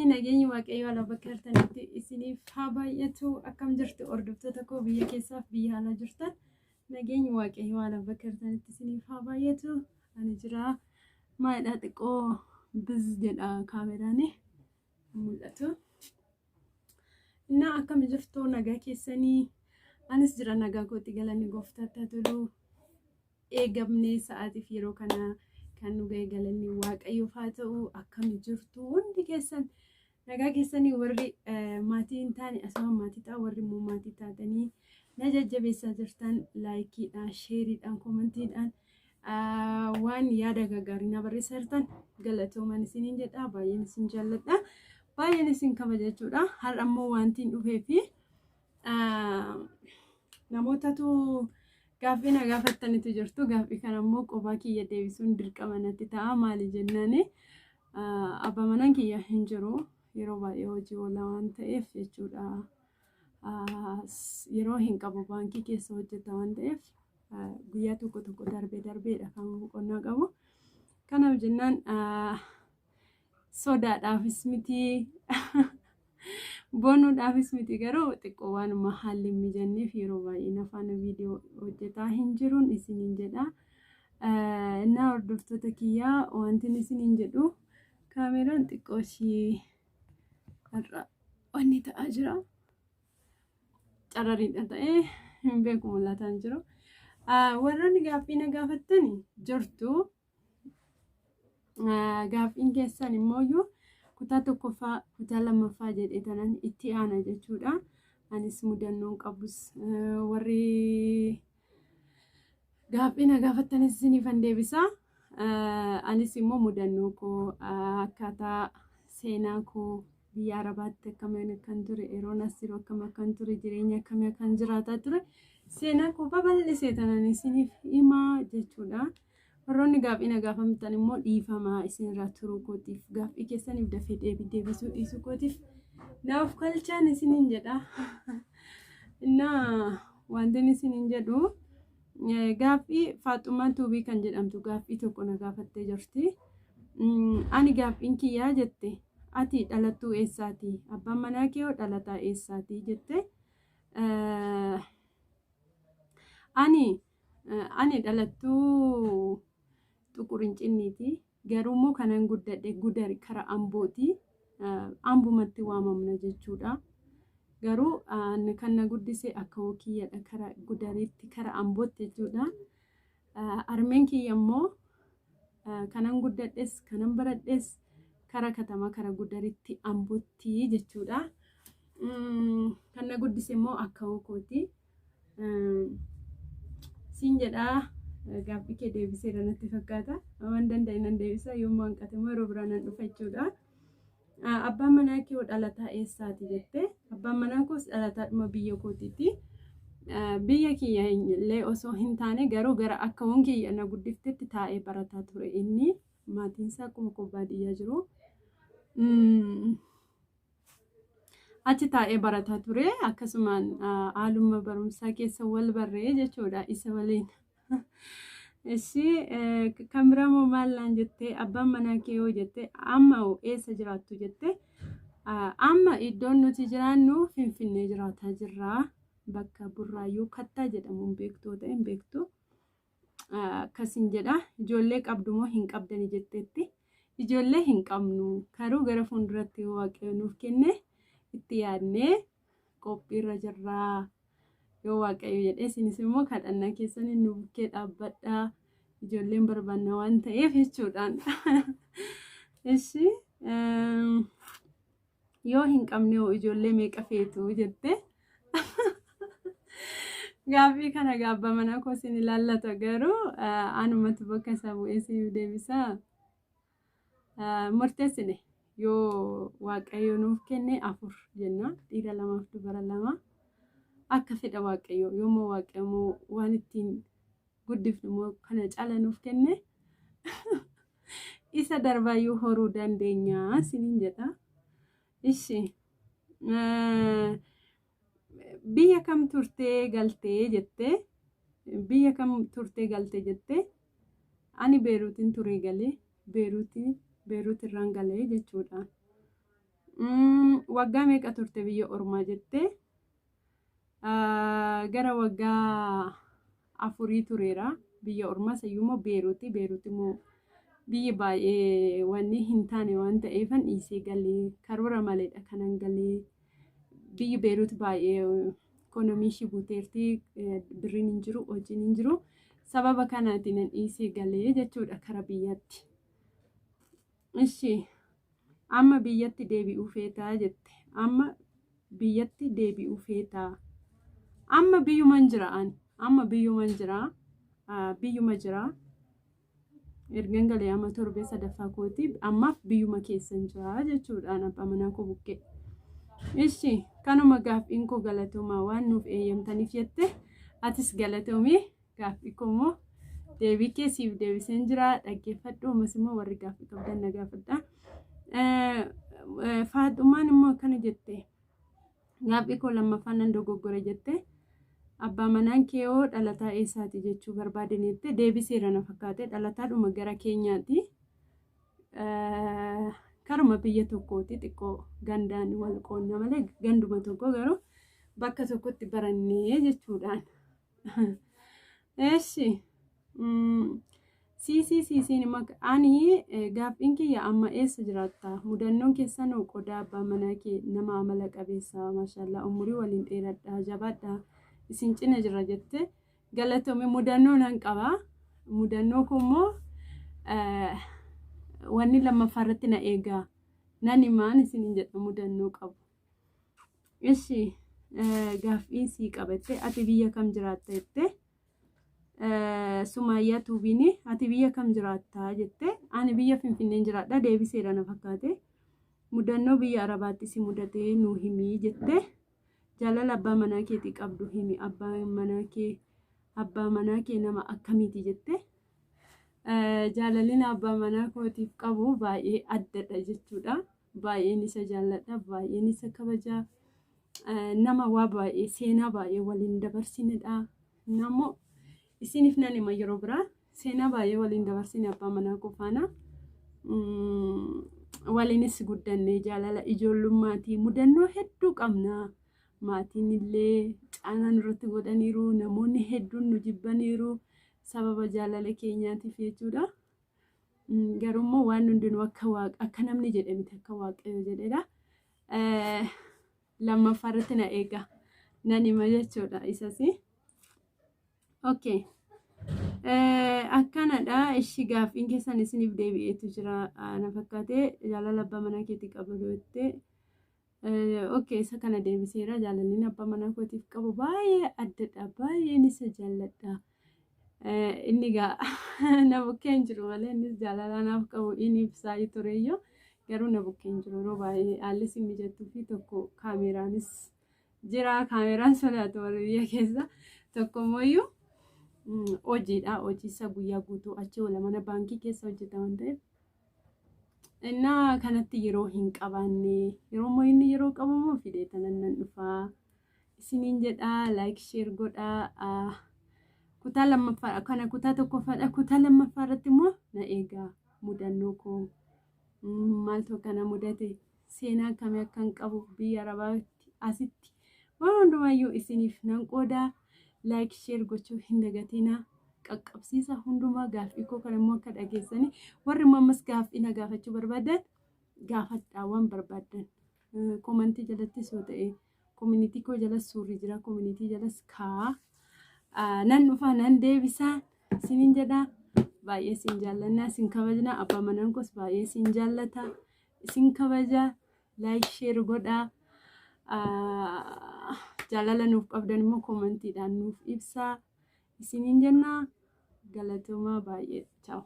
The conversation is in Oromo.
nageenyi waaqayyoo ala bakka jirtanitti isiniif haa baay'atu. Akkam jirtu hordoftoota koo biyya keessaaf biyya alaa jirtan nageenyi waaqayyoo ala bakka jirtanitti isiniif haa baay'atu. Ani jira maayidhaa xiqqoo biz jedha kaameraani mul'atu. Innaa akkam jirtu nagaa keessanii anis jira nagaa kootti galanii gooftaatti tolu eegamnee sa'aatiif yeroo kana kan nu ga'e galanii waaqayyoof haa ta'u. Akkam jirtu hundi keessan nagaa keessanii warri maatii hin taane asuma maatii ta'a warri immoo maatii taatanii na jajjabeessaa jirtan laayikiidhaan sheeriidhaan koomentiidhaan waan yaada gaggaarii na barreessaa jirtan galatoomaa isiniin jedha. Baay'een isin jaalladha, baay'een isin kabajachuudha. Har'a immoo wanti hin dhufee fi namootatu gaaffii na gaafattanitu jirtu. Gaaffii kana immoo qophaa kiyya deebisuun dirqama natti ta'a. Maali jennaani abbaa manaan kiyya hin jiru yeroo baay'ee hojii oola waan ta'eef jechuudha. Yeroo hin qabu baankii keessa hojjeta waan ta'eef guyyaa tokko tokko darbeedha kan boqonnaa qabu. Kanaaf jennaan sodaadhaafis miti bonuudhaafis miti garuu xiqqoo waanuma haalli mijanneef yeroo baay'ee afaan viidiyoo hojjetaa hin jiruun isiniin jedha. Innaa hordoftoota kiyyaa wanti isiniin jedhu kaameraan xiqqoo ishii har'a wanni ta'aa jira carrariidha ta'ee hin beeku mul'ataan jiru. Warroonni gaaffii na gaafattani jirtu. Gaaffiin keessan immoo kutaa tokkoffaa kutaa lammaffaa jedhee tanan itti aana jechuudha. Anis mudannoon qabus warri gaaffii na gaafattanis isiniifan deebisa. Anis immoo mudannoo koo akkaataa seenaa koo biyya Arabaatti akkamiin kan ture yeroon as jiru akkam kan ture jireenya akkamii kan jiraataa ture seenaa koo babal'isee tanan isiniif himaa jechuudha. Warroonni gaaffii na gaafatamtan immoo dhiifamaa isinirraa turuu kootiif gaaffii keessaniif dafee deebisuu dhiisuu kootiif naaf galchaan isiniin jedha. Innaa wanti isiniin jedhu gaaffii Faaxumaa Tuubii kan jedhamtu gaaffii tokko na gaafattee jirti. Ani gaaffiin kiyyaa jette ati dhalattuu eessaati? Abbaan manaa kee hoo dhalataa eessaati jette. Ani dhalattuu Xuqurincinniiti. Garuu immoo kanan guddadhe Gudar kara Ambooti. Ambumatti waamamna jechuudha. Garuu kan na guddise akka kiyyaadha kara Gudaritti kara Ambootti jechuudha. Armeen kiyya immoo kanan guddadhes kanan baradhes kara katama kara Gudaritti Ambootti jechuudha. Kan na guddise immoo akka kooti. Siin jedhaa gaaffii kee deebiseera natti fakkaata. Waan danda'e nan deebisa yommuu hanqate immoo yeroo biraa nan dhufa jechuudha. Abbaan manaa kee dhalataa eessaati jette. Abbaan manaa koos dhalataadhuma biyya kootiiti. Biyya kiyya illee osoo hin taane garuu gara akka kiyya na guddiftetti taa'ee barataa ture inni. Maatiin isaa akkuma baadiyyaa jiru. Achi taa'ee barataa ture. Akkasumaan haaluma barumsaa keessa wal barree jechuudha isa waliin. Kan biraa moo maallaan jettee abbaan manaa kee hoo jettee amma eessa jiraattu jettee amma iddoon nuti jiraannu Finfinnee jiraataa jirra. Bakka Burraayyuu Kattaa jedhamuun beektoota hin beektu. Akkasiin jedha. Ijoollee qabdu moo hin qabdani jetteetti. Ijoollee hin qabnu garuu gara fuulduratti waaqayyo nuuf kenne itti yaadnee qophiirra jirraa. Yoo waaqayyo jedhee isinis immoo kadhannaa keessanii nu bukkee dhaabbadhaa. Ijoolleen barbaanna waan ta'eef jechuudhaan. Yoo hin qabne ijoollee meeqa feetu jette. Gaaffii kana abbaa manaa koo isin ilaallata garuu anumatu bakka isaa bu'ee siif deebisa. Murteessine yoo waaqayyo nuuf kenne 4 jenna. Dhiira 2 fi dubara 2. Akka fedha waaqayyo yommuu waaqayyo waan ittiin guddifnu moo kana caala nuuf kenne isa darbaayyuu horuu dandeenya isiniin jedha. Biyya kam turtee galtee jettee. Biyya kam turtee galtee jettee. Ani Beeruutiin turee galee Beeruut irraan galee jechuudha. Waggaa meeqa turte biyya ormaa jettee? Gara waggaa 4 tureera biyya ormaa sayyummoo Beeruuti. Beeruuti immoo biyyi baay'ee wanni hin taane waan ta'eefan dhiisee galee karoora maleedha kanan galee. Biyyi Beeruuti baay'ee ikonomii ishii buuteerti, birriin hin jiru, hojiin hin jiru. Sababa kanaatiin dhiisee galee jechuudha kara biyyaatti. Ishi amma biyyatti deebi'uu feetaa jette. Amma biyyatti deebi'uu feetaa. Amma biyyuman jiraan. Amma biyyuman jiraa. Biyyuma jiraa. Ergan galee amma torbee sadaffaa kooti. Ammaaf biyyuma keessan jiraa jechuudhaan abbaa manaa koo bukkee. Ishi kanuma gaaffiin koo galatoomaa waan nuuf eeyyamtaniif jette. Atis galatoomii gaaffii koo immoo deebii keessiif deebiseen jira. Dhaggeeffadhu ammas immoo warri gaaffii qabdan na gaafadha. Faaxumaan immoo akkana jette. Gaaffii koo lammaffaan nan dogoggore jette. Abbaa manaan kee hoo dhalataa eessaati jechuu barbaadanitti deebiseera na fakkaate. Dhalataadhuma gara keenyaati. Karuma biyya tokkooti xiqqoo gandaan wal qoonna malee ganduma tokko garuu bakka tokkotti barannee jechuudhaan. Eeshi siisiin ani gaaffiin kiyya amma eessa jiraatta? Mudannoon keessan qodaa abbaa manaa kee nama amala qabeessa maashaallah umurii waliin dheeradha jabaadha isin cina jira jette. Galatoomii mudannoo nan qaba. Mudannoo kummoo wanni lammaffaa irratti na eegaa. Nani maan isin jedha mudannoo qabu. Ishi gaaffii sii qabatte ati biyya kam jiraatta jette? Sumaayyaa Tuubini ati biyya kam jiraatta jette? Ani biyya Finfinneen jiraadha deebiseera na fakkaate. Mudannoo biyya Arabaatti si mudatee nuu himii jette. Jaalala abbaa manaa keetii qabdu himi. Abbaa manaa kee nama akkamiiti jette? Jaalalli abbaa manaa kootiif qabu baay'ee addadha jechuudha. Baay'een isa jaalladha, baay'een isa kabaja. Nama waa baay'ee seenaa baay'ee waliin dabarsinedha. Namoo isiniif nan hima yeroo biraa seenaa baay'ee waliin dabarsine abbaa manaa koo faana. Waliinis guddanne jaalala ijoollummaati. Mudannoo hedduu qabna. Maatiin illee caanaan irratti godhaniiru, namoonni hedduun nu jibbaniiru sababa jaalala keenyaatiif jechuudha. Garuu waan hundinuu akka namni jedhe miti akka waaqayyo jedhedha. Lammaffaa irratti na eega nan hima jechuudha isas. Okay. Akkanadha ishi gaaffiin keessan isiniif deebi'eetu jira na fakkaate jaalala abbaa manaa keetii qabu jette. Okay, isa kana deebiseera. Jaalalli abbaa manaa kootiif qabu baay'ee addadha, baay'een isa jaalladha. Inni gaa na bukkeen jiru malee innis jaalala naaf qabu inni ibsaa tureyyoo garuu na bukkeen jiru yeroo baay'ee haalli si mijattuu fi tokko kaameraanis jira. Kaameraan sodaatu warri biyya keessa tokko immoo hojiidha. Hojii isa guyyaa guutuu achi wala mana baankii keessa hojjeta waan ta'eef. Innaa kanatti yeroo hin qabaanne yeroo immoo inni yeroo qabamu fidee tanan dhufaa isiniin jedha. Like share godhaa. Kutaa lammaffaa kana kutaa tokkoffaadha. Kutaa lammaffaa irratti immoo na eegaa mudannoo koo maaltu kana mudate seenaa akkamii akkan qabu biyya Arabaatti asitti waan hundumayyuu isiniif nan qoodaa. Like share gochuu hin dagatinaa. Qaqqabsiisa hundumaa gaaffii koo kan immoo akka dhageessanii warri ammas gaaffii na gaafachuu barbaadan gaafadhaa waan barbaadan. Komentii jalattis yoo ta'e community koo jalas suurri jira community jalas kaa. Nan dhufa nan deebisa isiniin jedha. Baay'ee isin jaallanna isin kabajna. Abbaa manaan koos baay'ee isin jaallata isin kabaja. Like share godhaa. Jaalala nuuf qabdan immoo komentiidhaan nuuf ibsaa isiniin jenna. Galatoomaa baay'ee. Ciao.